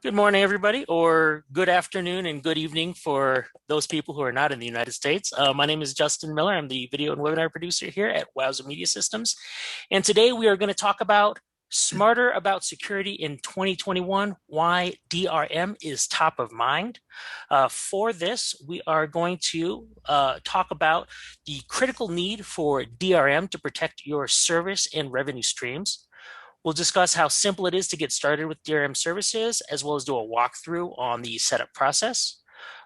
Good morning, everybody, or good afternoon and good evening for those people who are not in the United States. My name is Justin Miller. I'm the video and webinar producer here at Wowza Media Systems. And today we are going to talk about smarter about security in 2021, why DRM is top of mind. For this, we are going to talk about the critical need for DRM to protect your service and revenue streams. We'll discuss how simple it is to get started with DRM services, as well as do a walkthrough on the setup process.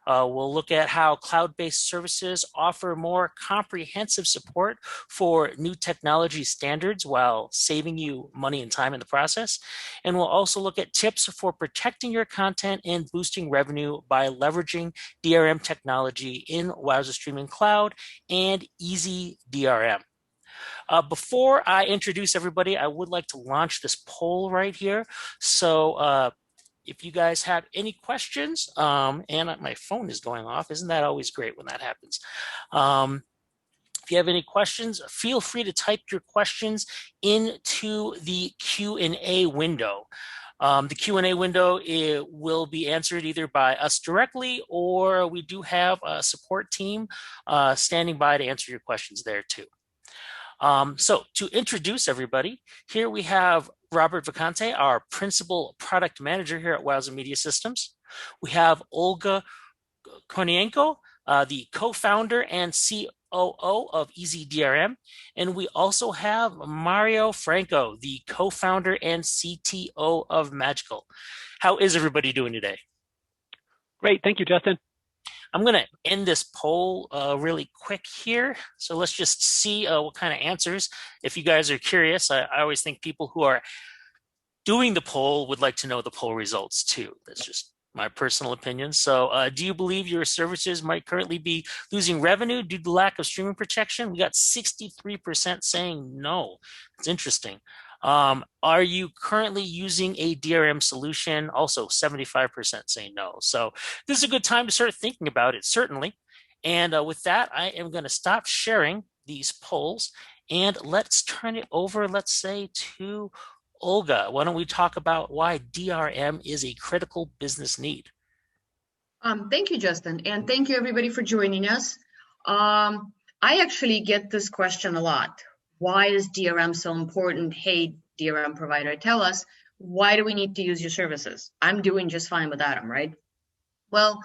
We'll look at how cloud-based services offer more comprehensive support for new technology standards while saving you money and time in the process. And we'll also look at tips for protecting your content and boosting revenue by leveraging DRM technology in Wowza Streaming Cloud and EZDRM. Before I introduce everybody, I would like to launch this poll right here. So if you guys have any questions, and my phone is going off, isn't that always great when that happens? If you have any questions, feel free to type your questions into the Q&A window. The Q&A window will be answered either by us directly, or we do have a support team standing by to answer your questions there too. So to introduce everybody, here we have Robert Vacante, our principal product manager here at Wowza Media Systems. We have Olga Kornienko, the co-founder and COO of EZDRM. And we also have Mario Franco, the co-founder and CTO of Magycal. How is everybody doing today? Great, thank you, Justin. I'm going to end this poll really quick here. So let's just see what kind of answers. If you guys are curious, I always think people who are doing the poll would like to know the poll results too. That's just my personal opinion. So do you believe your services might currently be losing revenue due to lack of streaming protection? We got 63% saying no. It's interesting. Are you currently using a DRM solution? Also 75% say no. So this is a good time to start thinking about it, certainly. And with that, I am going to stop sharing these polls and let's turn it over, let's say, to Olga. Why don't we talk about why DRM is a critical business need? Thank you, Justin, and thank you everybody for joining us. I actually get this question a lot. Why is DRM so important? Hey, DRM provider, tell us, why do we need to use your services? I'm doing just fine without them, right? Well,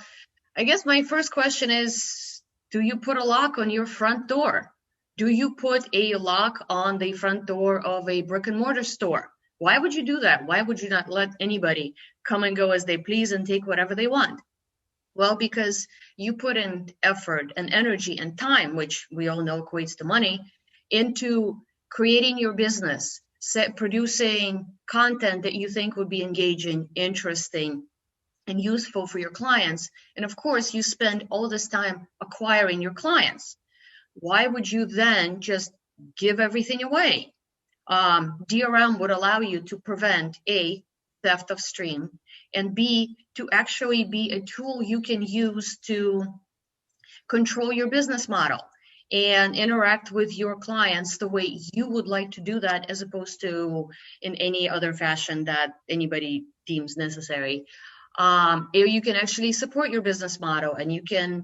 I guess my first question is, do you put a lock on your front door? Do you put a lock on the front door of a brick and mortar store? Why would you do that? Why would you not let anybody come and go as they please and take whatever they want? Well, because you put in effort and energy and time, which we all know equates to money, into creating your business, producing content that you think would be engaging, interesting, and useful for your clients. And of course, you spend all this time acquiring your clients. Why would you then just give everything away? DRM would allow you to prevent A, theft of stream, and B, to actually be a tool you can use to control your business model and interact with your clients the way you would like to do that, as opposed to in any other fashion that anybody deems necessary. You can actually support your business model and you can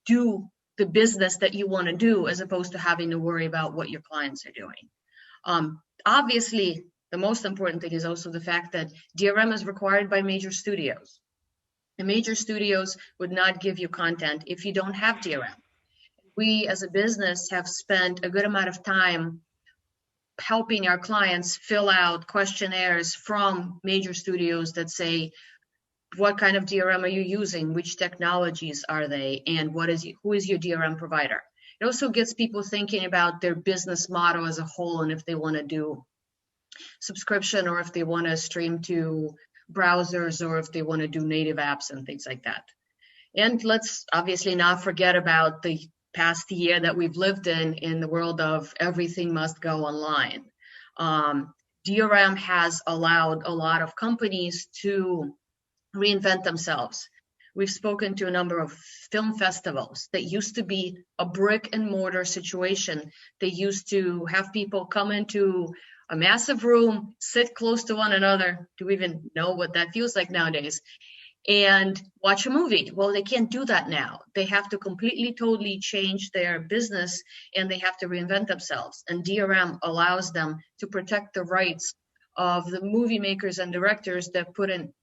do the business that you want to do, as opposed to having to worry about what your clients are doing. Obviously, the most important thing is also the fact that DRM is required by major studios. The major studios would not give you content if you don't have DRM. We as a business have spent a good amount of time helping our clients fill out questionnaires from major studios that say, what kind of DRM are you using? Which technologies are they? And who is your DRM provider? It also gets people thinking about their business model as a whole, and if they want to do subscription, or if they want to stream to browsers, or if they want to do native apps and things like that. And let's obviously not forget about the past year that we've lived in the world of everything must go online. DRM has allowed a lot of companies to reinvent themselves. We've spoken to a number of film festivals that used to be a brick and mortar situation. They used to have people come into a massive room, sit close to one another. Do we even know what that feels like nowadays? And watch a movie. Well, they can't do that now. They have to completely, totally change their business, and they have to reinvent themselves. And DRM allows them to protect the rights of the movie makers and directors that put in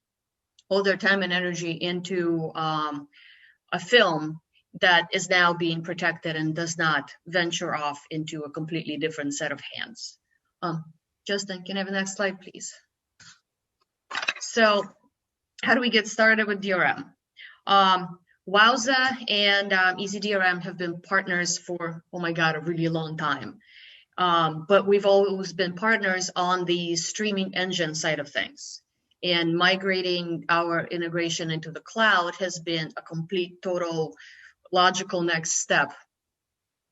all their time and energy into a film that is now being protected and does not venture off into a completely different set of hands. Justin, can I have the next slide, please? So how do we get started with DRM? Wowza and EZDRM have been partners for, oh my God, a really long time. But we've always been partners on the streaming engine side of things. And migrating our integration into the cloud has been a complete, total, logical next step.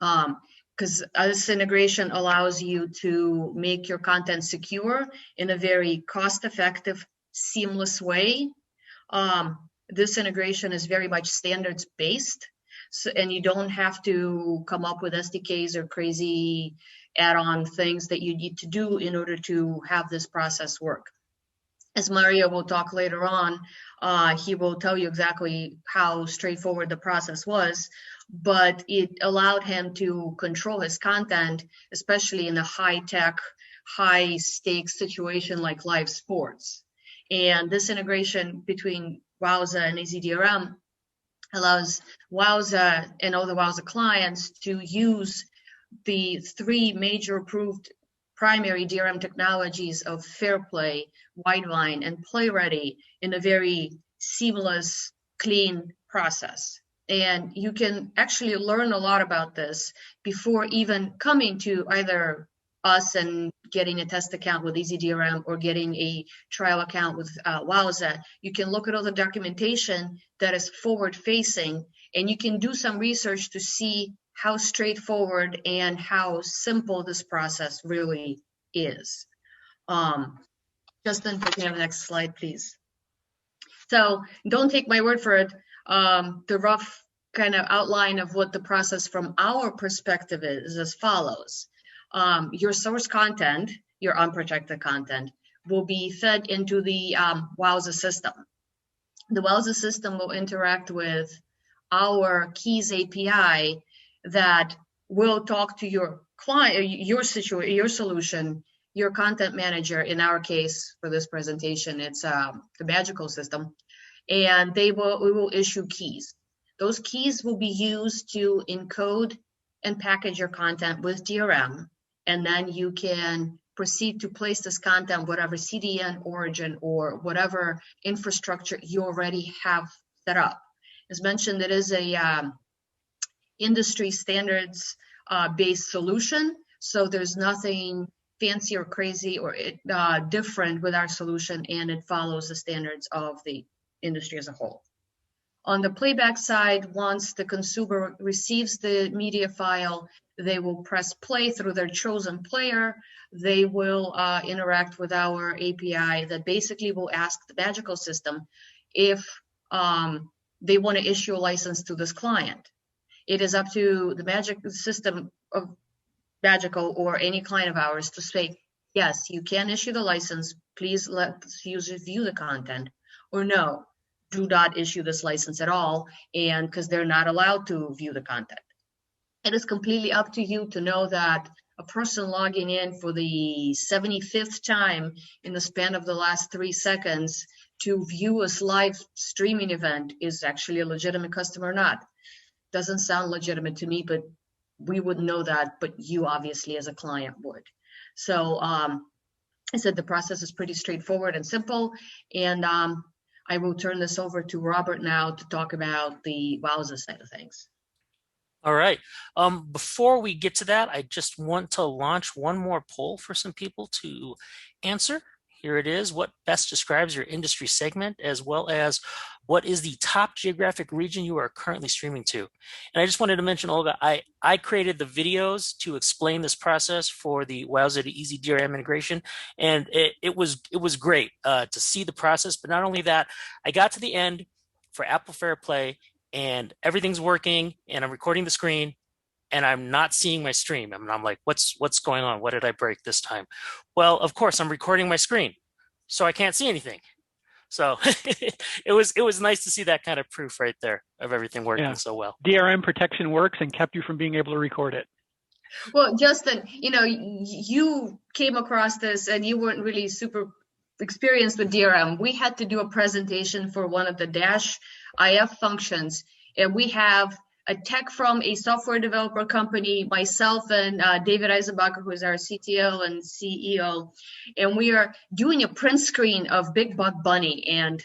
Because this integration allows you to make your content secure in a very cost-effective, seamless way. This integration is very much standards-based, so, and you don't have to come up with SDKs or crazy add-on things that you need to do in order to have this process work. As Mario will talk later on, he will tell you exactly how straightforward the process was, but it allowed him to control his content, especially in a high-tech, high-stakes situation like live sports. And this integration between Wowza and EZDRM allows Wowza and all the Wowza clients to use the 3 major approved primary DRM technologies of Fairplay, Widevine, and PlayReady in a very seamless, clean process. And you can actually learn a lot about this before even coming to either us and getting a test account with EZDRM or getting a trial account with Wowza. You can look at all the documentation that is forward-facing, and you can do some research to see how straightforward and how simple this process really is. Justin, can you have the next slide, please? So don't take my word for it. The rough kind of outline of what the process from our perspective is as follows. Your source content, your unprotected content, will be fed into the Wowza system. The Wowza system will interact with our Keys API that will talk to your client, your solution, your content manager. In our case, for this presentation, it's the Magycal system, and we will issue keys. Those keys will be used to encode and package your content with DRM, and then you can proceed to place this content, whatever CDN origin or whatever infrastructure you already have set up. As mentioned, it is a industry standards based solution, so there's nothing fancy or crazy or different with our solution, and it follows the standards of the industry as a whole. On the playback side, once the consumer receives the media file, they will press play through their chosen player. They will interact with our API that basically will ask the Magycal system if they want to issue a license to this client. It is up to the Magic system of Magycal or any client of ours to say, yes, you can issue the license. Please let the user view the content, or no, do not issue this license at all, and because they're not allowed to view the content. It is completely up to you to know that a person logging in for the 75th time in the span of the last 3 seconds to view a live streaming event is actually a legitimate customer or not. Doesn't sound legitimate to me, but we wouldn't know that, but you obviously as a client would. So I said the process is pretty straightforward and simple, and I will turn this over to Robert now to talk about the Wowza side of things. All right. Before we get to that, I just want to launch one more poll for some people to answer. Here it is. What best describes your industry segment, as well as what is the top geographic region you are currently streaming to? And I just wanted to mention, Olga, I created the videos to explain this process for the Wowza to EZDRM integration, and it was great to see the process. But not only that, I got to the end for Apple Fair Play, and everything's working, and I'm recording the screen, and I'm not seeing my stream. And I'm like, what's going on? What did I break this time? Well, of course, I'm recording my screen, so I can't see anything. So it was nice to see that kind of proof right there of everything working so well. DRM protection works and kept you from being able to record it. Well, Justin, you came across this and you weren't really super experienced with DRM. We had to do a presentation for one of the Dash IF functions, and we have a tech from a software developer company, myself and David Eisenbacher, who is our CTO and CEO, and we are doing a print screen of Big Buck Bunny, and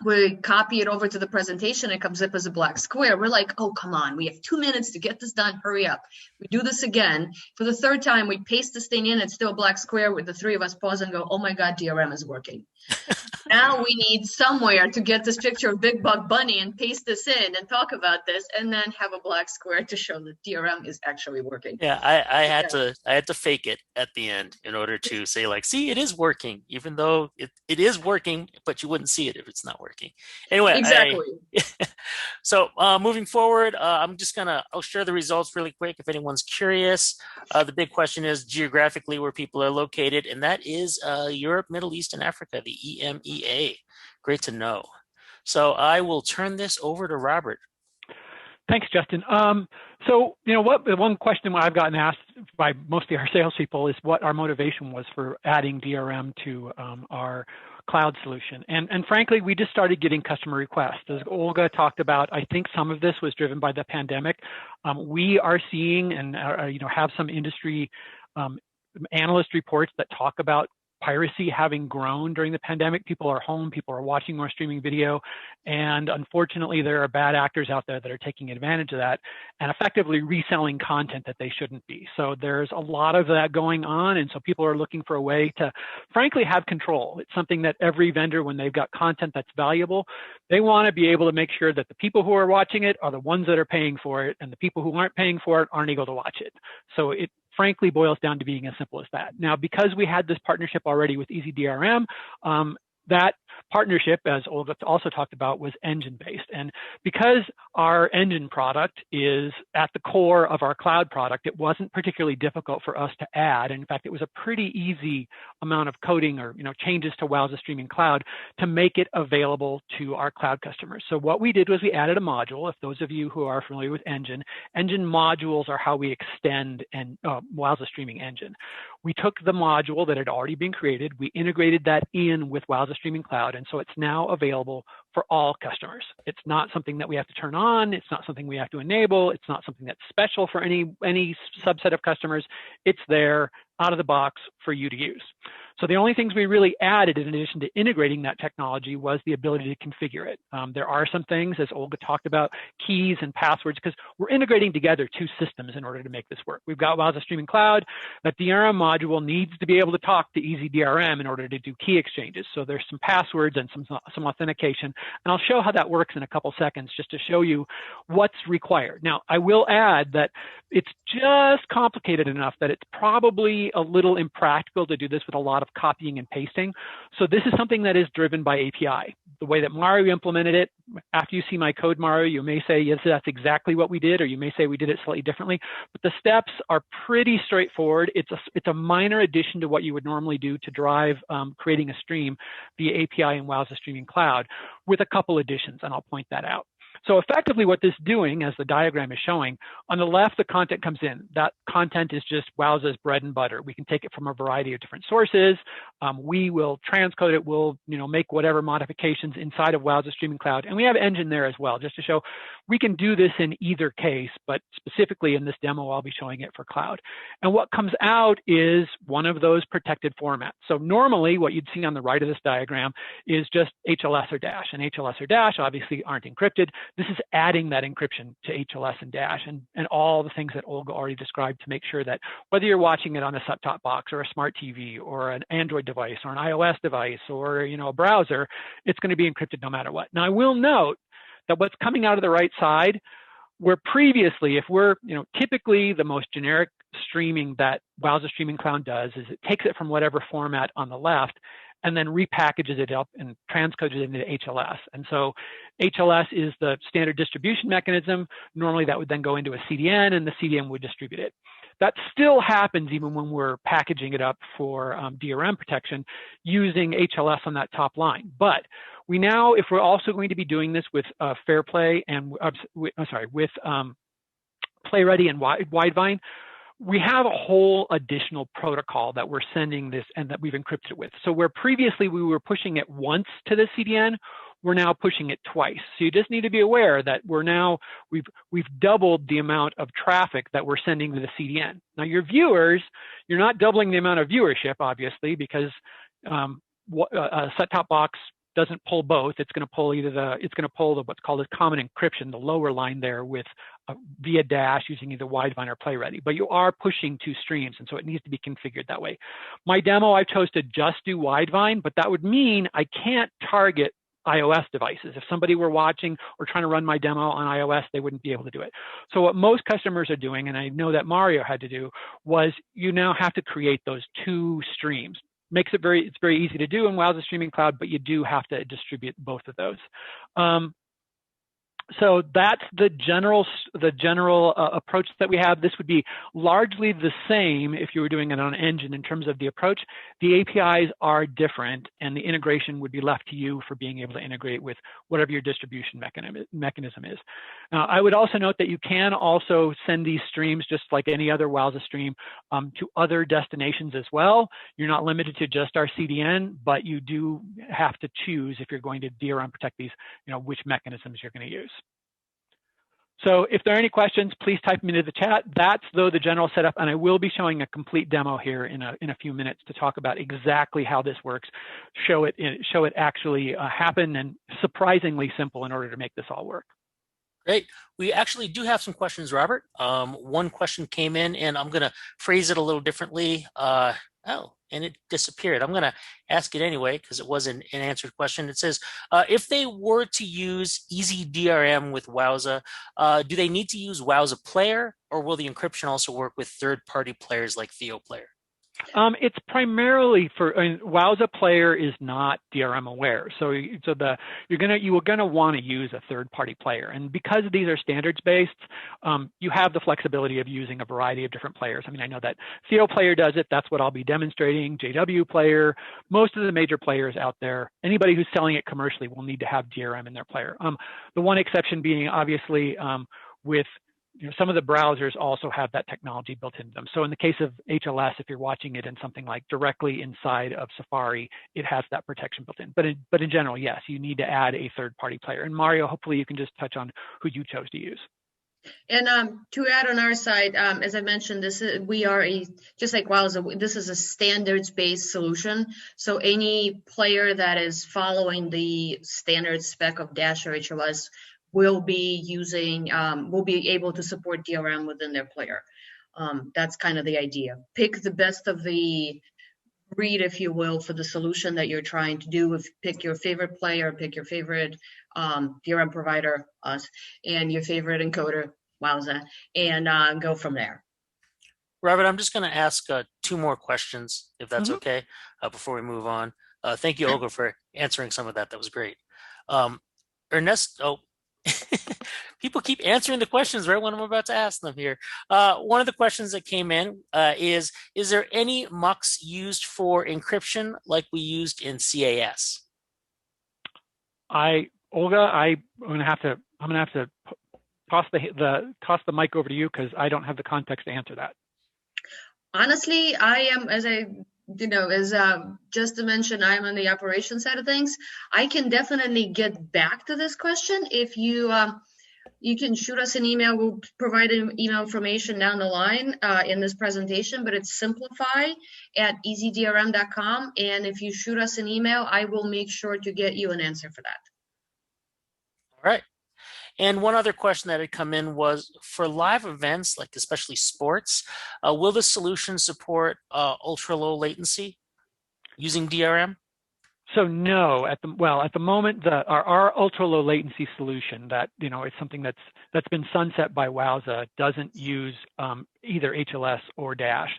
we copy it over to the presentation. It comes up as a black square. We're like, oh, come on. We have 2 minutes to get this done. Hurry up. We do this again. For the third time, we paste this thing in. It's still a black square. With the three of us pause and go, oh, my God, DRM is working. Now we need somewhere to get this picture of Big Buck Bunny and paste this in and talk about this, and then have a black square to show that DRM is actually working. Yeah, I had to fake it at the end in order to say, like, see, it is working, even though it is working, but you wouldn't see it if it's not working. Anyway, exactly. So moving forward, I'll share the results really quick if anyone's curious. The big question is geographically where people are located, and that is Europe, Middle East, and Africa, the EMEA. Great to know. So I will turn this over to Robert. Thanks, Justin. So, the one question I've gotten asked by mostly our salespeople is what our motivation was for adding DRM to our cloud solution. And frankly, we just started getting customer requests. As Olga talked about, I think some of this was driven by the pandemic. We are seeing and have some industry analyst reports that talk about piracy having grown during the pandemic. People are home, people are watching more streaming video, and unfortunately there are bad actors out there that are taking advantage of that and effectively reselling content that they shouldn't be. So there's a lot of that going on, and so people are looking for a way to frankly have control. It's something that every vendor, when they've got content that's valuable, they want to be able to make sure that the people who are watching it are the ones that are paying for it, and the people who aren't paying for it aren't able to watch it. So it frankly boils down to being as simple as that. Now, because we had this partnership already with EZDRM, that partnership, as Olga also talked about, was engine-based. And because our engine product is at the core of our cloud product, it wasn't particularly difficult for us to add. In fact, it was a pretty easy amount of coding or changes to Wowza Streaming Cloud to make it available to our cloud customers. So what we did was we added a module. If those of you who are familiar with engine modules are how we extend Wowza Streaming Engine. We took the module that had already been created, we integrated that in with Wowza Streaming Cloud, and so it's now available for all customers. It's not something that we have to turn on, it's not something we have to enable, it's not something that's special for any subset of customers. It's there out of the box for you to use. So the only things we really added in addition to integrating that technology was the ability to configure it. There are some things, as Olga talked about, keys and passwords, because we're integrating together two systems in order to make this work. We've got Wowza Streaming Cloud. That DRM module needs to be able to talk to EZDRM in order to do key exchanges. So there's some passwords and some authentication. And I'll show how that works in a couple seconds just to show you what's required. Now, I will add that it's just complicated enough that it's probably a little impractical to do this with a lot of copying and pasting. So this is something that is driven by API. The way that Mario implemented it, after you see my code, Mario, you may say, yes, that's exactly what we did, or you may say we did it slightly differently, but the steps are pretty straightforward. It's a minor addition to what you would normally do to drive creating a stream via API in Wowza Streaming Cloud with a couple additions, and I'll point that out. So effectively what this is doing, as the diagram is showing, on the left, the content comes in. That content is just Wowza's bread and butter. We can take it from a variety of different sources. We will transcode it. We'll make whatever modifications inside of Wowza Streaming Cloud. And we have Engine there as well, just to show we can do this in either case, but specifically in this demo, I'll be showing it for cloud. And what comes out is one of those protected formats. So normally what you'd see on the right of this diagram is just HLS or Dash. And HLS or Dash obviously aren't encrypted. This is adding that encryption to HLS and Dash and all the things that Olga already described to make sure that whether you're watching it on a set-top box or a smart TV or an Android device or an iOS device or a browser, it's going to be encrypted no matter what. Now, I will note that what's coming out of the right side, where previously, if we're, typically the most generic streaming that Wowza Streaming Cloud does is it takes it from whatever format on the left and then repackages it up and transcodes it into HLS. And so HLS is the standard distribution mechanism. Normally that would then go into a CDN, and the CDN would distribute it. That still happens even when we're packaging it up for DRM protection using HLS on that top line. But we now, if we're also going to be doing this with Fair Play and with Play Ready and Widevine, we have a whole additional protocol that we're sending this and that we've encrypted it with. So where previously we were pushing it once to the CDN, we're now pushing it twice. So you just need to be aware that we've doubled the amount of traffic that we're sending to the CDN. Now your viewers, you're not doubling the amount of viewership, obviously, because a set-top box doesn't pull both. It's going to pull what's called a common encryption, the lower line there, with via dash using either Widevine or Play Ready. But you are pushing two streams, and so it needs to be configured that way. My demo, I chose to just do Widevine, but that would mean I can't target iOS devices. If somebody were watching or trying to run my demo on iOS, they wouldn't be able to do it. So what most customers are doing, and I know that Mario had to do, was you now have to create those two streams. It's very easy to do in Wowza Streaming Cloud, but you do have to distribute both of those. So that's the general approach that we have. This would be largely the same if you were doing it on Engine in terms of the approach. The APIs are different, and the integration would be left to you for being able to integrate with whatever your distribution mechanism is. Now, I would also note that you can also send these streams, just like any other Wowza stream, to other destinations as well. You're not limited to just our CDN, but you do have to choose, if you're going to DRM protect these, which mechanisms you're going to use. So if there are any questions, please type them into the chat. That's, though, the general setup, and I will be showing a complete demo here in a few minutes to talk about exactly how this works, show it actually happen, and surprisingly simple in order to make this all work. Great. We actually do have some questions, Robert. One question came in, and I'm going to phrase it a little differently. And it disappeared. I'm going to ask it anyway because it was an answered question. It says, if they were to use EZDRM with Wowza, do they need to use Wowza Player, or will the encryption also work with third-party players like Theo Player? It's primarily for, Wowza Player is not DRM aware, so you are gonna want to use a third-party player, and because these are standards-based, you have the flexibility of using a variety of different players. I know that Theo Player does it. That's what I'll be demonstrating. JW Player, most of the major players out there, anybody who's selling it commercially will need to have DRM in their player. The one exception being obviously with some of the browsers also have that technology built into them. So in the case of HLS, if you're watching it in something like directly inside of Safari, it has that protection built in. But in general, yes, you need to add a third-party player. And Mario, hopefully you can just touch on who you chose to use. And to add on our side, as I mentioned, we are just like Wowza, this is a standards-based solution. So any player that is following the standard spec of Dash or HLS will be able to support DRM within their player. That's kind of the idea. Pick the best of the breed, if you will, for the solution that you're trying to do. Pick your favorite player, pick your favorite DRM provider, us, and your favorite encoder, Wowza, and go from there. Robert, I'm just going to ask two more questions, if that's okay, before we move on. Thank you, Olga, for answering some of that. That was great. Ernesto, people keep answering the questions right when I'm about to ask them here. One of the questions that came in is there any MUX used for encryption like we used in CAS? Olga, I'm gonna have to toss the mic over to you because I don't have the context to answer that. Honestly, I am, as just to mention, I'm on the operations side of things. I can definitely get back to this question if you you can shoot us an email. We'll provide email information down the line in this presentation, but it's simplify@ezdrm.com. And if you shoot us an email, I will make sure to get you an answer for that. All right. And one other question that had come in was, for live events, like especially sports, will the solution support ultra low latency using DRM? So no, at the moment, our ultra low latency solution that it's something that's been sunset by Wowza doesn't use either HLS or Dash.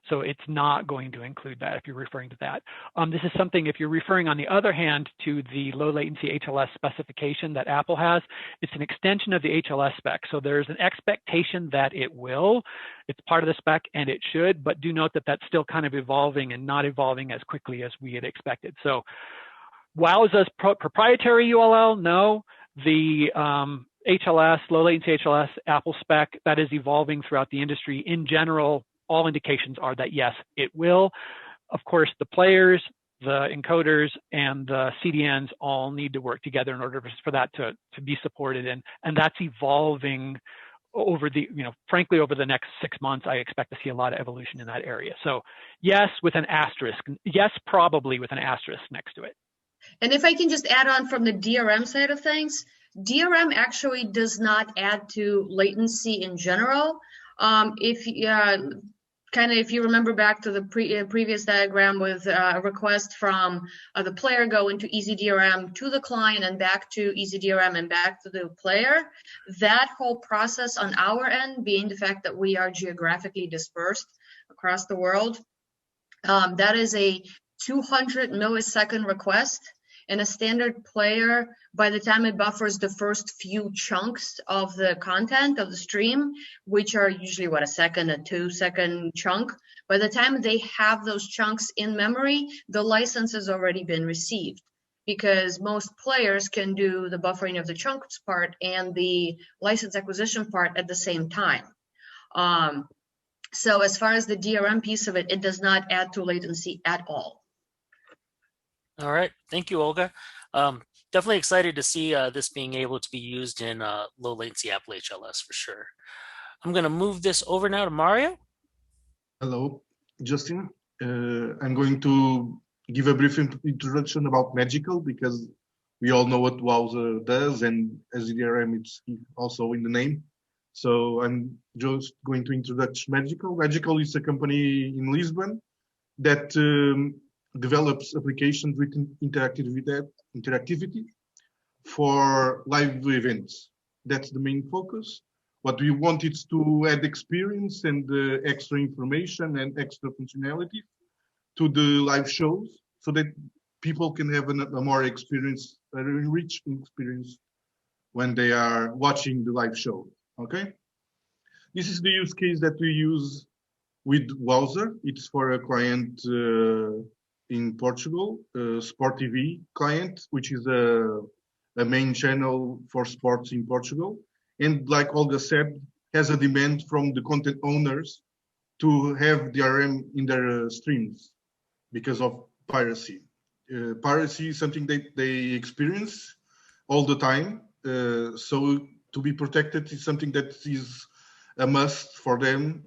So it's not going to include that if you're referring to that. This is something, if you're referring on the other hand to the low latency HLS specification that Apple has, it's an extension of the HLS spec. So there's an expectation that it will. It's part of the spec and it should, but do note that that's still kind of evolving and not evolving as quickly as we had expected. So WOWSA's proprietary ULL, no. The HLS, low latency HLS, Apple spec, that is evolving throughout the industry. In general, all indications are that yes, it will. Of course, the players, the encoders, and the CDNs all need to work together in order for that to be supported. And that's evolving over the, frankly, over the next 6 months. I expect to see a lot of evolution in that area. So yes, with an asterisk. Yes, probably with an asterisk next to it. And if I can just add on from the DRM side of things, DRM actually does not add to latency in general. If you remember back to the previous diagram with a request from the player going to EZDRM to the client and back to EZDRM and back to the player, that whole process on our end, being the fact that we are geographically dispersed across the world, that is a 200 millisecond request. And a standard player, by the time it buffers the first few chunks of the content of the stream, which are usually a 1 a 2 second chunk, by the time they have those chunks in memory, the license has already been received, because most players can do the buffering of the chunks part and the license acquisition part at the same time. So as far as the DRM piece of it, it does not add to latency at all. All right, thank you, Olga. Definitely excited to see this being able to be used in low latency Apple HLS for sure. I'm going to move this over now to Mario. Hello, Justin. I'm going to give a brief introduction about Magycal, because we all know what WOWSA does, and EZDRM, it's also in the name. So I'm just going to introduce Magycal. Magycal is a company in Lisbon that develops applications with interactivity for live events. That's the main focus. What we want is to add experience and extra information and extra functionality to the live shows, so that people can have a more experience, a rich experience when they are watching the live show. Okay, this is the use case that we use with WOWSA. It's for a client in Portugal, Sport TV client, which is a main channel for sports in Portugal. And like Olga said, has a demand from the content owners to have DRM in their streams because of piracy. Piracy is something that they experience all the time. So to be protected is something that is a must for them,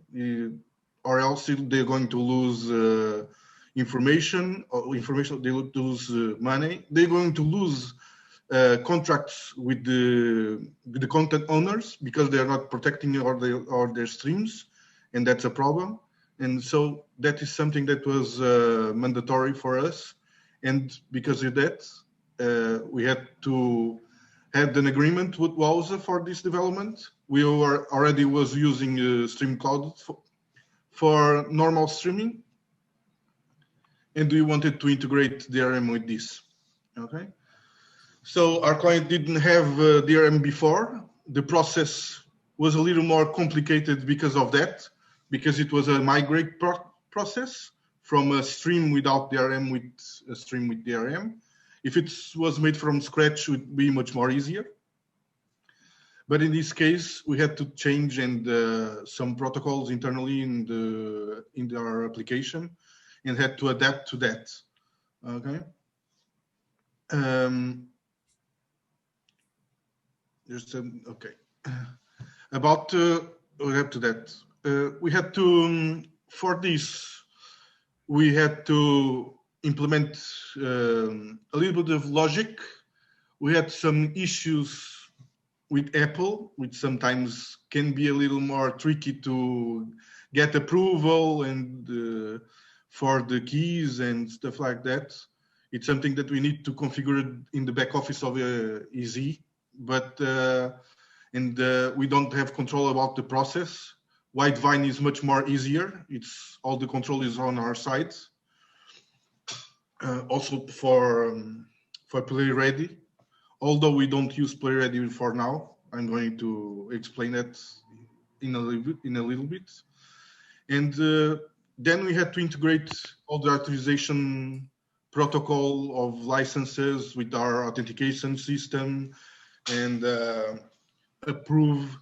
or else they're going to lose information, they will lose money. They're going to lose contracts with the content owners because they are not protecting their streams, and that's a problem. And so that is something that was mandatory for us, and because of that, we had to have an agreement with WOWSA for this development. We already was using StreamCloud for normal streaming, and we wanted to integrate DRM with this. Okay, so our client didn't have DRM before. The process was a little more complicated because of that, because it was a migrate process from a stream without DRM with a stream with DRM. If it was made from scratch, it would be much more easier. But in this case, we had to change some protocols internally in our application, and had to adapt to that. Okay. Okay. About we have to that. We had to for this. We had to implement a little bit of logic. We had some issues with Apple, which sometimes can be a little more tricky to get approval and for the keys and stuff like that. It's something that we need to configure in the back office of EZ, but we don't have control about the process. Widevine is much more easier. It's all the control is on our side. Also for Play Ready, although we don't use Play Ready for now, I'm going to explain that in a little bit. And then we had to integrate all the authorization protocol of licenses with our authentication system and approve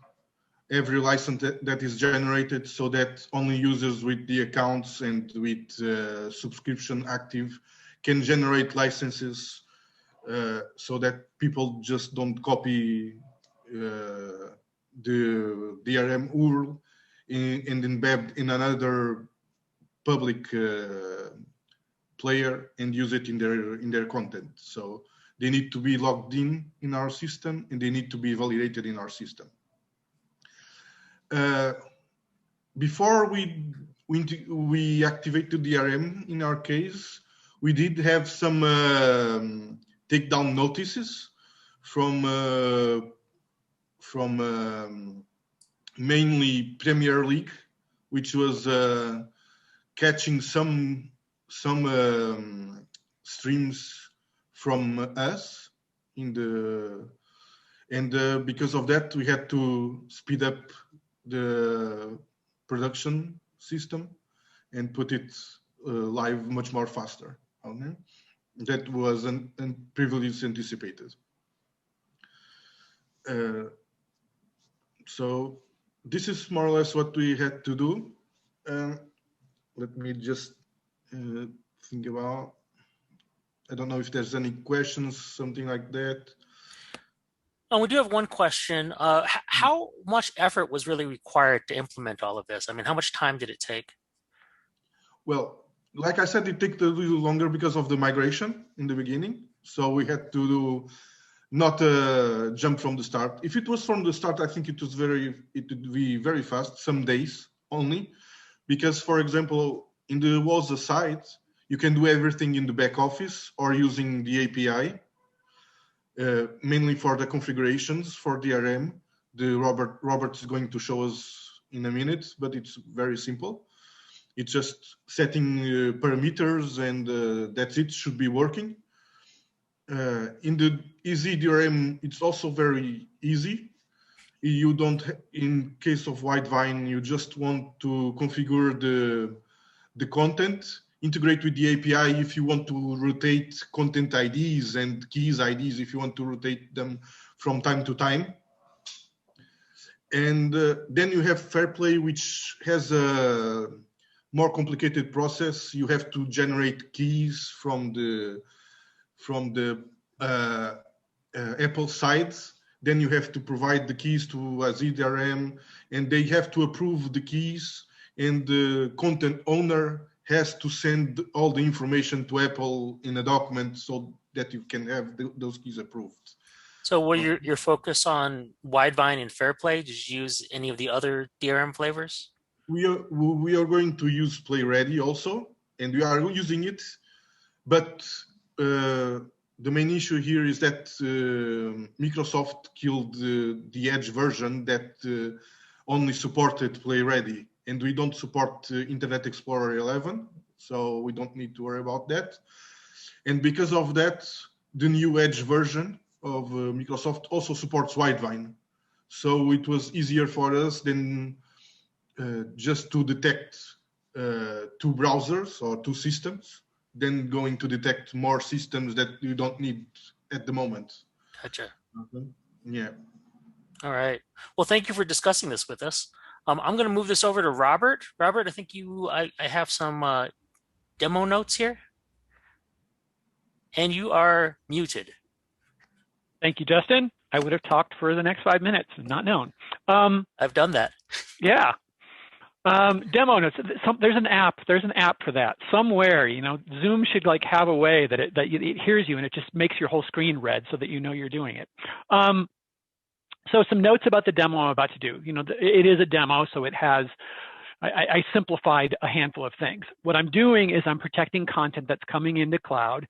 every license that is generated so that only users with the accounts and with subscription active can generate licenses so that people just don't copy the DRM URL and embed in another public player and use it in their content. So they need to be logged in our system, and they need to be validated in our system. Before we activated DRM in our case, we did have some takedown notices from mainly Premier League, which was catching some streams from us because of that we had to speed up the production system and put it live much more faster. Okay? That was previously anticipated. So this is more or less what we had to do. Let me just think about, I don't know if there's any questions, something like that. We do have one question. How much effort was really required to implement all of this? I mean, how much time did it take? Well, like I said, it took a little longer because of the migration in the beginning. So we had to not jump from the start. If it was from the start, I think it would be very fast, some days only. Because, for example, in the WOZA site, you can do everything in the back office or using the API. Mainly for the configurations for DRM. Robert is going to show us in a minute, but it's very simple. It's just setting parameters and that's it, should be working. In the EZDRM, it's also very easy. You don't, in case of Widevine, you just want to configure the content, integrate with the API if you want to rotate content IDs and keys IDs if you want to rotate them from time to time. And then you have Fairplay, which has a more complicated process. You have to generate keys from the Apple side. Then you have to provide the keys to EZDRM, and they have to approve the keys, and the content owner has to send all the information to Apple in a document so that you can have those keys approved. So were your focus on Widevine and Fairplay? Did you use any of the other DRM flavors? We are going to use Play Ready also, and we are using it. But the main issue here is that Microsoft killed the Edge version that only supported Play Ready. And we don't support Internet Explorer 11, so we don't need to worry about that. And because of that, the new Edge version of Microsoft also supports Widevine. So it was easier for us than just to detect two browsers or two systems, then going to detect more systems that you don't need at the moment. Gotcha. Okay. Yeah. All right. Well, thank you for discussing this with us. I'm going to move this over to Robert. Robert, I think I have some demo notes here. And you are muted. Thank you, Justin. I would have talked for the next 5 minutes, not known. I've done that. Yeah. Demo notes. There's an app for that somewhere. You know, Zoom should like have a way that it hears you and it just makes your whole screen red so that you know you're doing it. So some notes about the demo I'm about to do. You know, it is a demo, so it has I simplified a handful of things. What I'm doing is I'm protecting content that's coming into cloud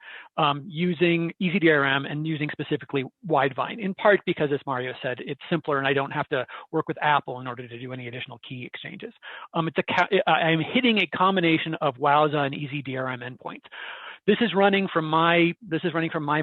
using EZDRM and using specifically Widevine, in part because, as Mario said, it's simpler and I don't have to work with Apple in order to do any additional key exchanges. I'm hitting a combination of Wowza and EZDRM endpoints. This is running from my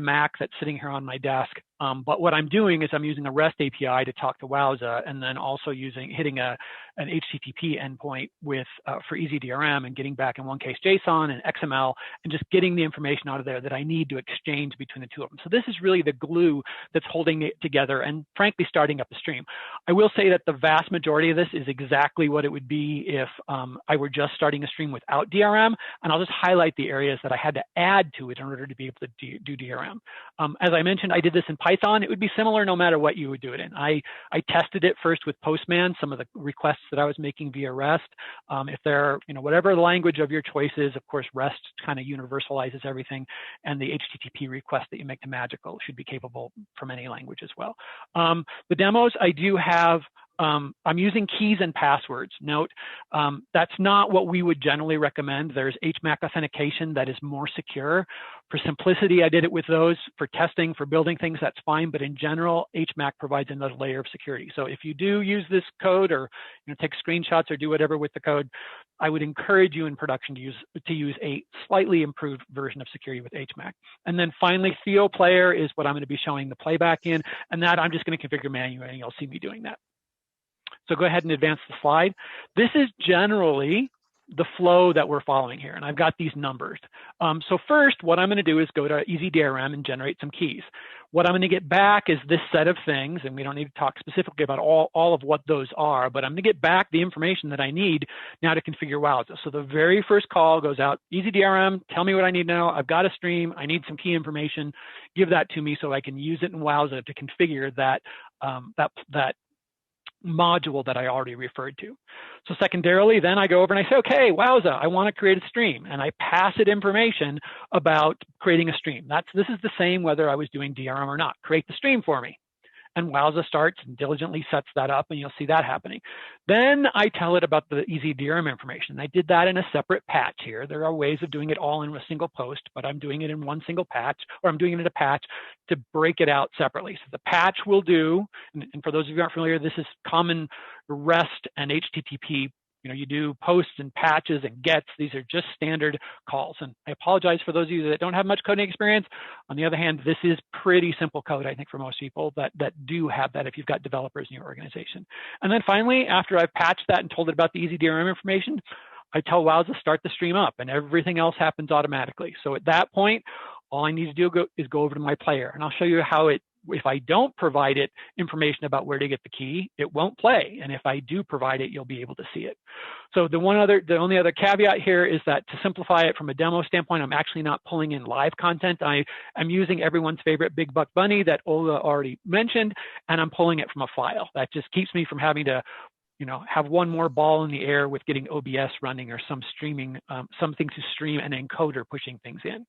Mac that's sitting here on my desk. But what I'm doing is I'm using a REST API to talk to Wowza, and then also hitting an HTTP endpoint for EZDRM and getting back in one case JSON and XML and just getting the information out of there that I need to exchange between the two of them. So this is really the glue that's holding it together and frankly starting up the stream. I will say that the vast majority of this is exactly what it would be if I were just starting a stream without DRM, and I'll just highlight the areas that I had to add to it in order to be able to do DRM. As I mentioned, I did this in Python. It would be similar no matter what you would do it in. I tested it first with Postman, some of the requests that I was making via REST. If they're, whatever language of your choice is, of course, REST kind of universalizes everything, and the HTTP request that you make to Magical should be capable from any language as well. The demos, I do have, I'm using keys and passwords. Note, that's not what we would generally recommend. There's HMAC authentication that is more secure. For simplicity, I did it with those. For testing, for building things, that's fine. But in general, HMAC provides another layer of security. So if you do use this code or take screenshots or do whatever with the code, I would encourage you in production to use a slightly improved version of security with HMAC. And then finally, Theo Player is what I'm going to be showing the playback in. And that I'm just going to configure manually, and you'll see me doing that. So go ahead and advance the slide. This is generally the flow that we're following here, and I've got these numbers. So first, what I'm going to do is go to EZDRM and generate some keys. What I'm going to get back is this set of things, and we don't need to talk specifically about all of what those are, but I'm going to get back the information that I need now to configure Wowza. So the very first call goes out, EZDRM, tell me what I need to know. I've got a stream. I need some key information. Give that to me so I can use it in Wowza to configure that module that I already referred to. So secondarily, then I go over and I say, okay, Wowza, I want to create a stream, and I pass it information about creating a stream. This is the same whether I was doing DRM or not. Create the stream for me. And Wowza starts and diligently sets that up, and you'll see that happening. Then I tell it about the EZDRM information. I did that in a separate patch here. There are ways of doing it all in a single post, but I'm doing it in one single patch, or I'm doing it in a patch to break it out separately. So the patch will do, and for those of you who aren't familiar, this is common REST and HTTP. You do posts and patches and gets. These are just standard calls. And I apologize for those of you that don't have much coding experience. On the other hand, this is pretty simple code, I think, for most people that do have that if you've got developers in your organization. And then finally, after I've patched that and told it about the EZDRM information, I tell Wowza start the stream up, and everything else happens automatically. So at that point, all I need to do is go over to my player, and I'll show you how if I don't provide it information about where to get the key, it won't play. And if I do provide it, you'll be able to see it. So the only other caveat here is that to simplify it from a demo standpoint, I'm actually not pulling in live content. I'm using everyone's favorite Big Buck Bunny that Ola already mentioned, and I'm pulling it from a file. That just keeps me from having to have one more ball in the air with getting OBS running or something to stream and encoder pushing things in.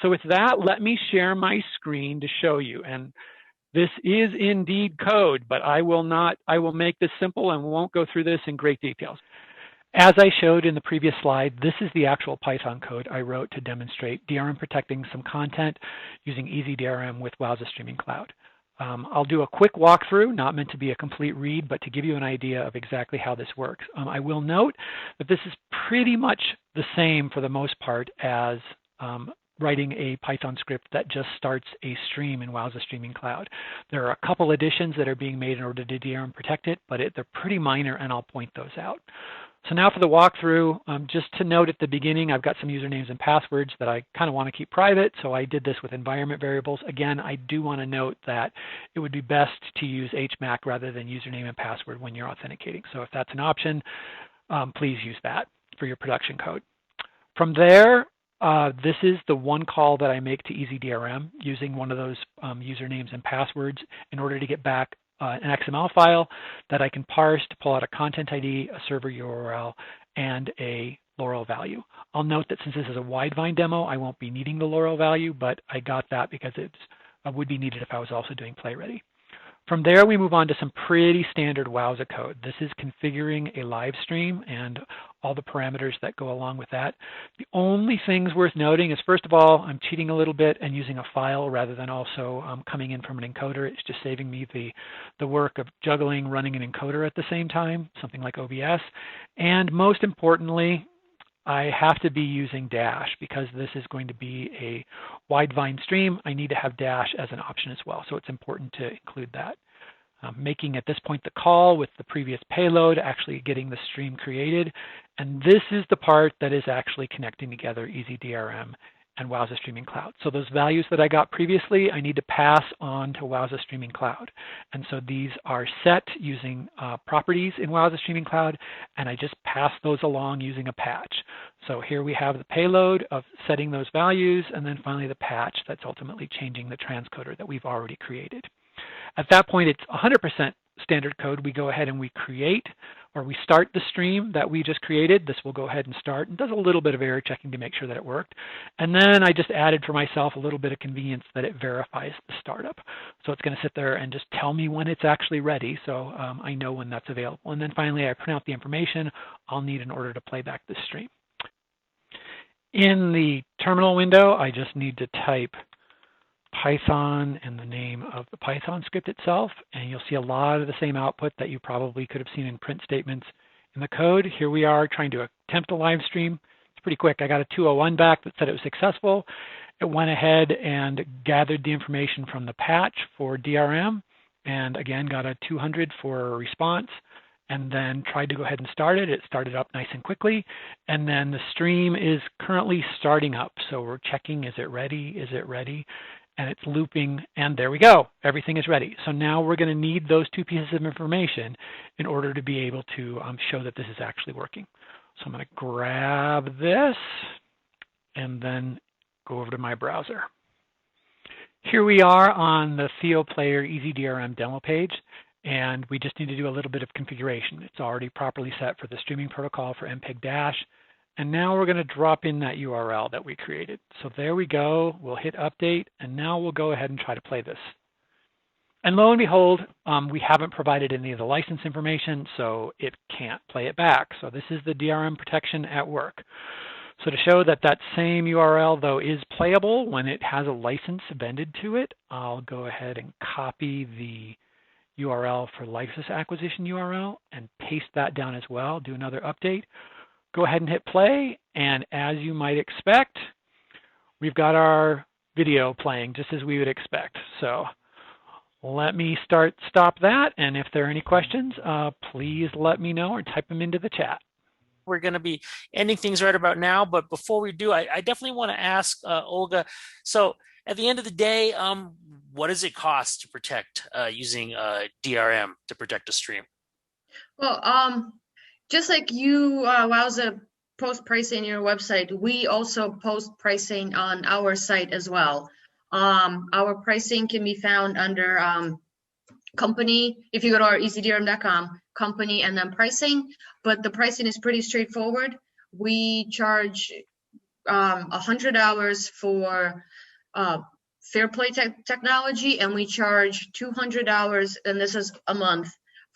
So with that, let me share my screen to show you. And this is indeed code, but I will make this simple and won't go through this in great details. As I showed in the previous slide, this is the actual Python code I wrote to demonstrate DRM protecting some content using EZDRM with Wowza Streaming Cloud. I'll do a quick walkthrough, not meant to be a complete read, but to give you an idea of exactly how this works. I will note that this is pretty much the same for the most part as writing a Python script that just starts a stream in Wowza Streaming Cloud. There are a couple additions that are being made in order to DRM protect it, but they're pretty minor, and I'll point those out. So now for the walkthrough, just to note at the beginning, I've got some usernames and passwords that I kind of want to keep private, so I did this with environment variables. Again, I do want to note that it would be best to use HMAC rather than username and password when you're authenticating. So if that's an option, please use that for your production code. From there, this is the one call that I make to EZDRM using one of those usernames and passwords in order to get back an XML file that I can parse to pull out a content ID, a server URL, and a Laurel value. I'll note that since this is a Widevine demo, I won't be needing the Laurel value, but I got that because it would be needed if I was also doing play ready. From there, we move on to some pretty standard Wowza code. This is configuring a live stream and all the parameters that go along with that. The only things worth noting is, first of all, I'm cheating a little bit and using a file rather than also coming in from an encoder. It's just saving me the work of juggling running an encoder at the same time, something like OBS. And most importantly, I have to be using Dash because this is going to be a wide vine stream. I need to have Dash as an option as well, so it's important to include that. Making at this point the call with the previous payload, actually getting the stream created, and this is the part that is actually connecting together EZDRM and Wowza Streaming Cloud. So those values that I got previously, I need to pass on to Wowza Streaming Cloud. And so these are set using properties in Wowza Streaming Cloud, and I just pass those along using a patch. So here we have the payload of setting those values, and then finally the patch that's ultimately changing the transcoder that we've already created. At that point, it's 100% standard code. We go ahead and we create, or we start the stream that we just created. This will go ahead and start and does a little bit of error checking to make sure that it worked. And then I just added for myself a little bit of convenience that it verifies the startup. So it's going to sit there and just tell me when it's actually ready, so I know when that's available. And then finally, I print out the information I'll need in order to play back this stream. In the terminal window, I just need to type Python and the name of the Python script itself, and you'll see a lot of the same output that you probably could have seen in print statements in the code. Here we are trying to attempt a live stream. It's pretty quick. I got a 201 back that said it was successful. It went ahead and gathered the information from the patch for DRM, and again got a 200 for a response, and then tried to go ahead and start it. It started up nice and quickly, and then the stream is currently starting up. So we're checking, is it ready? Is it ready? And it's looping, and there we go. Everything is ready. So now we're going to need those two pieces of information in order to be able to show that this is actually working. So I'm going to grab this and then go over to my browser. Here we are on the Theo Player EZDRM demo page, and we just need to do a little bit of configuration. It's already properly set for the streaming protocol for MPEG-Dash. And now we're going to drop in that URL that we created. So there we go. We'll hit update, and now we'll go ahead and try to play this. And lo and behold, we haven't provided any of the license information, so it can't play it back. So this is the DRM protection at work. So to show that that same URL, though, is playable when it has a license appended to it, I'll go ahead and copy the URL for license acquisition URL and paste that down as well, do another update. Go ahead and hit play, and as you might expect, we've got our video playing just as we would expect. So let me stop that, and if there are any questions, please let me know or type them into the chat. We're going to be ending things right about now, but before we do, I definitely want to ask Olga, so at the end of the day, what does it cost to protect using DRM to protect a stream? Well, just like you, Wowza, post pricing on your website, we also post pricing on our site as well. Our pricing can be found under company. If you go to our EZDRM.com, company and then pricing, but the pricing is pretty straightforward. We charge $100 for fair play technology, and we charge $200, and this is a month,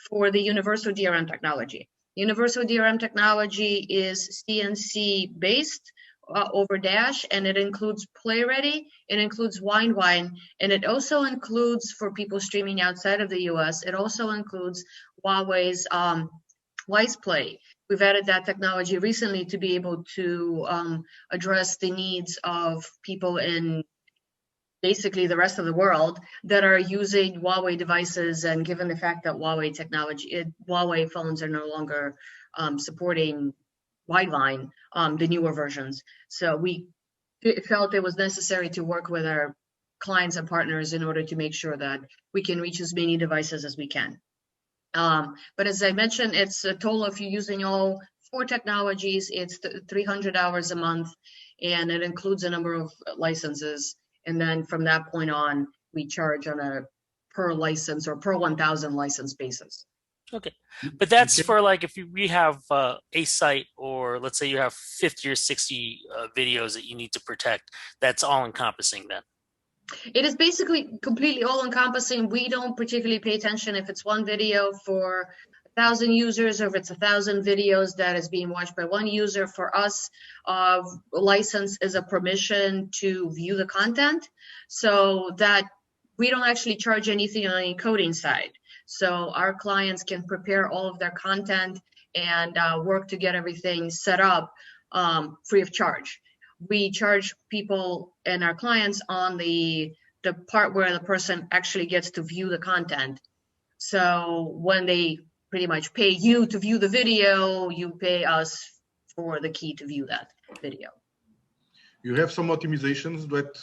for the universal DRM technology. Universal DRM technology is CNC based over Dash, and it includes Play Ready, it includes Wine, and it also includes, for people streaming outside of the US, it also includes Huawei's Wise Play. We've added that technology recently to be able to address the needs of people in basically the rest of the world that are using Huawei devices, and given the fact that Huawei phones are no longer supporting Widevine, the newer versions. So we felt it was necessary to work with our clients and partners in order to make sure that we can reach as many devices as we can. But as I mentioned, it's a total, if you're using all 4 technologies, it's 300 hours a month, and it includes a number of licenses. And then from that point on, we charge on a per license or per 1,000 license basis. Okay, but that's for like if we have a site, or let's say you have 50 or 60 videos that you need to protect, that's all encompassing then. It is basically completely all-encompassing. We don't particularly pay attention if it's one video for 1,000 users or if it's 1,000 videos that is being watched by one user. For us, license is a permission to view the content, so that we don't actually charge anything on the encoding side. So our clients can prepare all of their content and work to get everything set up free of charge. We charge people and our clients on the part where the person actually gets to view the content. So when they pretty much pay you to view the video, you pay us for the key to view that video. You have some optimizations that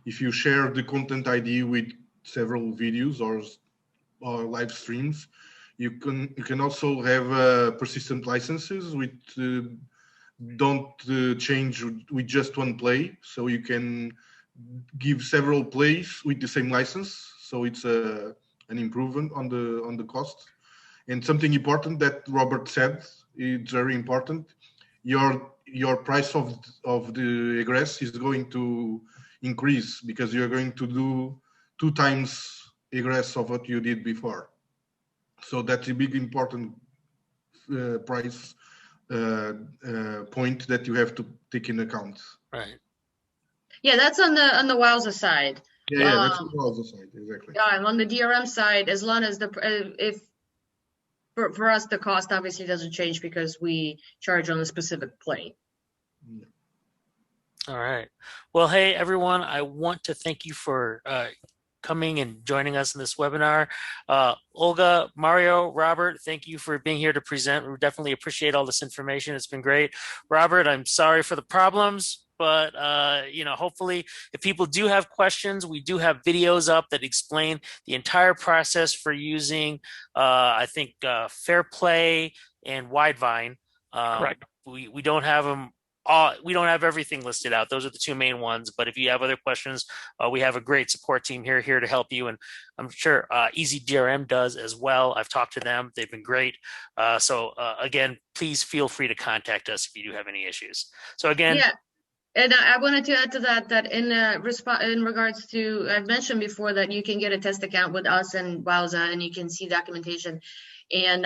if you share the content ID with several videos or live streams, you can also have persistent licenses with don't change with just one play, so you can give several plays with the same license, so it's an improvement on the cost. And something important that Robert said, it's very important, your price of the egress is going to increase because you're going to do 2 times egress of what you did before. So that's a big important price point that you have to take in account. Right. Yeah, that's on the Wowza side. Yeah, that's on the Wowza side, exactly. Yeah, and on the DRM side, as long as for us the cost obviously doesn't change because we charge on a specific play. Yeah. All right. Well, hey everyone, I want to thank you for coming and joining us in this webinar. Olga, Mario, Robert, thank you for being here to present. We definitely appreciate all this information. It's been great. Robert, I'm sorry for the problems, but you know, hopefully if people do have questions, we do have videos up that explain the entire process for using, I think, Fair Play and Widevine. Correct. We don't have them. We don't have everything listed out. Those are the 2 main ones. But if you have other questions, we have a great support team here to help you. And I'm sure EZDRM does as well. I've talked to them. They've been great. So again, please feel free to contact us if you do have any issues. So again. Yeah. And I wanted to add to that in regards to, I've mentioned before that you can get a test account with us and Wowza, and you can see documentation. And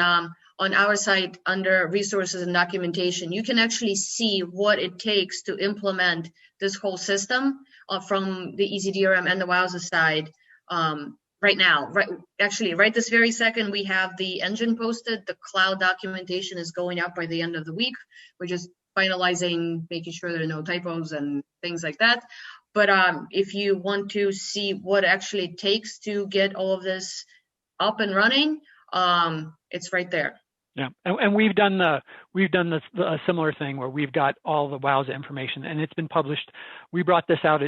on our site under resources and documentation, you can actually see what it takes to implement this whole system from the EZDRM and the Wowza side right now. Right this very second, we have the engine posted. The cloud documentation is going up by the end of the week. We're just finalizing, making sure there are no typos and things like that. But if you want to see what actually takes to get all of this up and running, it's right there. Yeah, and we've done a similar thing where we've got all the Wowza information, and it's been published. We brought this out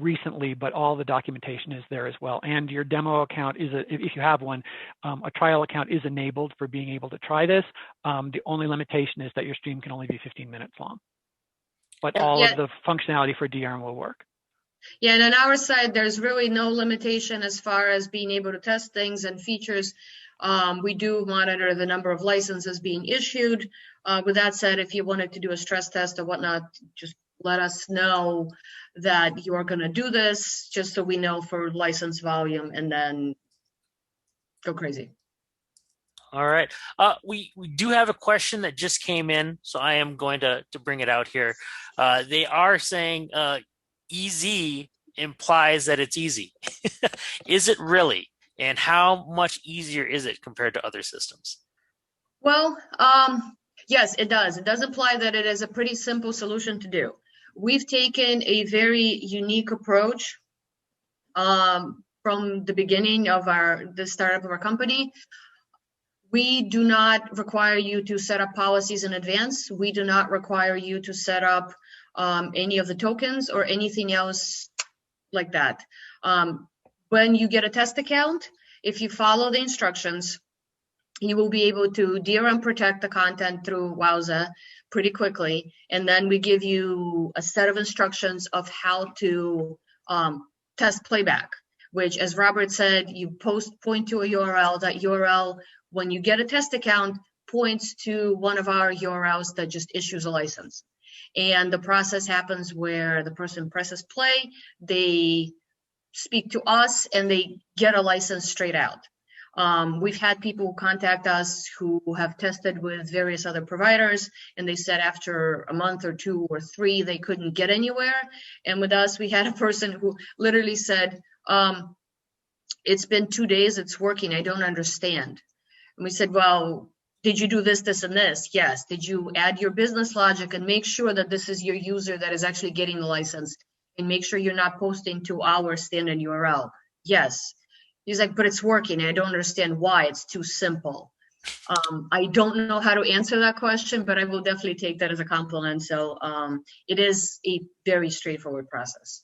recently, but all the documentation is there as well. And your demo account is, if you have one, a trial account is enabled for being able to try this. The only limitation is that your stream can only be 15 minutes long, but all of the functionality for DRM will work. Yeah, and on our side, there's really no limitation as far as being able to test things and features. We do monitor the number of licenses being issued. With that said, if you wanted to do a stress test or whatnot, just let us know that you are going to do this, just so we know for license volume, and then go crazy. All right. We do have a question that just came in, so I am going to bring it out here. They are saying easy implies that it's easy. Is it really? And how much easier is it compared to other systems? Well, yes, it does. It does imply that it is a pretty simple solution to do. We've taken a very unique approach from the beginning of the startup of our company. We do not require you to set up policies in advance. We do not require you to set up any of the tokens or anything else like that. When you get a test account, if you follow the instructions, you will be able to DRM protect the content through Wowza pretty quickly. And then we give you a set of instructions of how to test playback, which, as Robert said, you point to a URL. That URL, when you get a test account, points to one of our URLs that just issues a license. And the process happens where the person presses play, they speak to us and they get a license straight out. We've had people contact us who have tested with various other providers, and they said after a month or 2 or 3, they couldn't get anywhere. And with us, we had a person who literally said, it's been 2 days, it's working, I don't understand. And we said, well, did you do this, this, and this? Yes. Did you add your business logic and make sure that this is your user that is actually getting the license, and make sure you're not posting to our standard URL? Yes. He's like, but it's working. I don't understand why. It's too simple. I don't know how to answer that question, but I will definitely take that as a compliment. So it is a very straightforward process.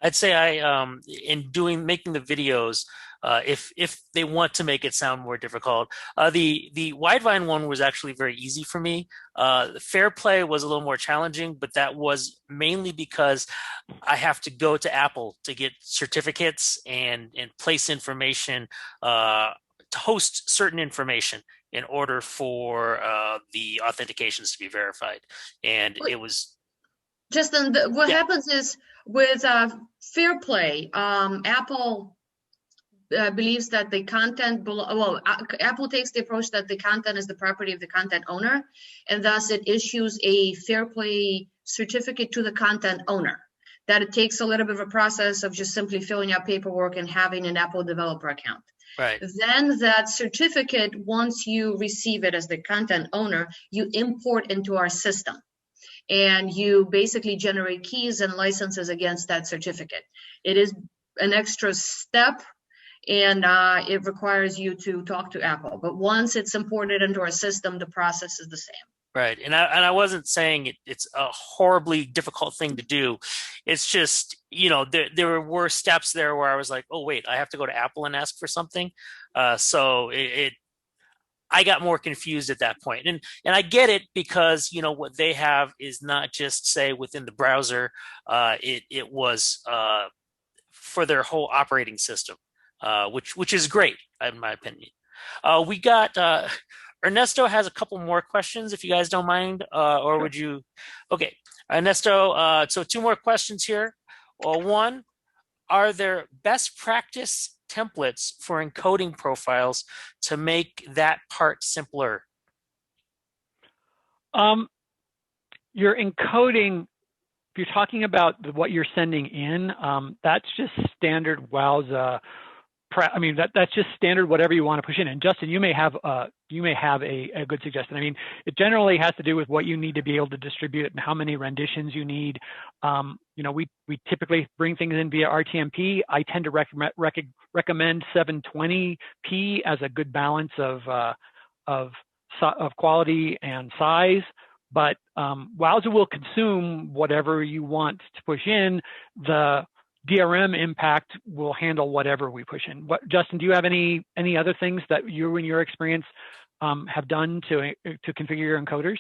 I'd say in making the videos, if they want to make it sound more difficult, the Widevine one was actually very easy for me. The Fair Play was a little more challenging, but that was mainly because I have to go to Apple to get certificates and place information to host certain information in order for the authentications to be verified. And it was Justin, what happens is with Fair Play, Apple believes that the content Apple takes the approach that the content is the property of the content owner, and thus it issues a Fair Play certificate to the content owner. That it takes a little bit of a process of just simply filling out paperwork and having an Apple developer account. right. Then that certificate, once you receive it as the content owner, you import into our system. And you basically generate keys and licenses against that certificate. It is an extra step, and it requires you to talk to Apple. But once it's imported into our system, the process is the same. Right. And I wasn't saying it's a horribly difficult thing to do. It's just, there were steps there where I was like, oh, wait, I have to go to Apple and ask for something. So I got more confused at that point. And I get it, because, what they have is not just, say, within the browser. It was for their whole operating system, which is great, in my opinion. We got Ernesto has a couple more questions, if you guys don't mind, or would you? Okay, Ernesto, so 2 more questions here. One, are there best practice templates for encoding profiles to make that part simpler? You're encoding, if you're talking about what you're sending in, that's just standard Wowza. That's just standard whatever you want to push in. And Justin, you may have a good suggestion. It generally has to do with what you need to be able to distribute it and how many renditions you need. We typically bring things in via RTMP. I tend to recommend 720p as a good balance of quality and size. But Wowza will consume whatever you want to push in. The DRM impact will handle whatever we push in. Justin, do you have any other things that you, in your experience, have done to configure your encoders?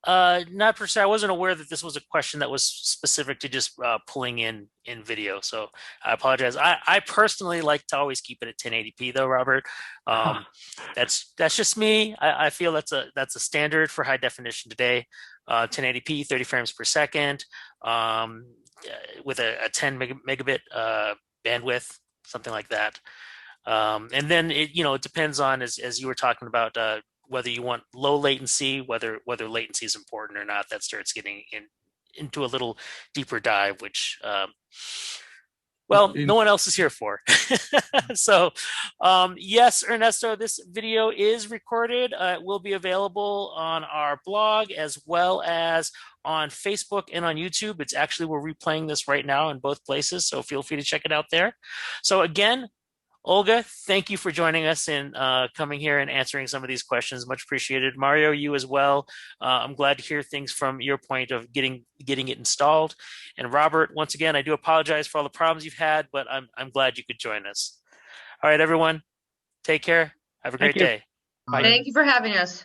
Not per se. I wasn't aware that this was a question that was specific to just pulling in video, so I apologize. I personally like to always keep it at 1080p though, Robert. That's just me. I feel that's a standard for high definition today. 1080p, 30 frames per second. With a 10 megabit bandwidth, something like that. And then it depends on, as you were talking about, whether you want low latency, whether latency is important or not. That starts getting into a little deeper dive, which no one else is here for. So yes, Ernesto, this video is recorded. It will be available on our blog as well as on Facebook and on YouTube. It's actually, we're replaying this right now in both places, so feel free to check it out there. So again, Olga, thank you for joining us and coming here and answering some of these questions. Much appreciated. Mario, you as well. I'm glad to hear things from your point of getting it installed. And Robert, once again, I do apologize for all the problems you've had, but I'm glad you could join us. All right, everyone, take care. Have a great day. Bye. Thank you for having us.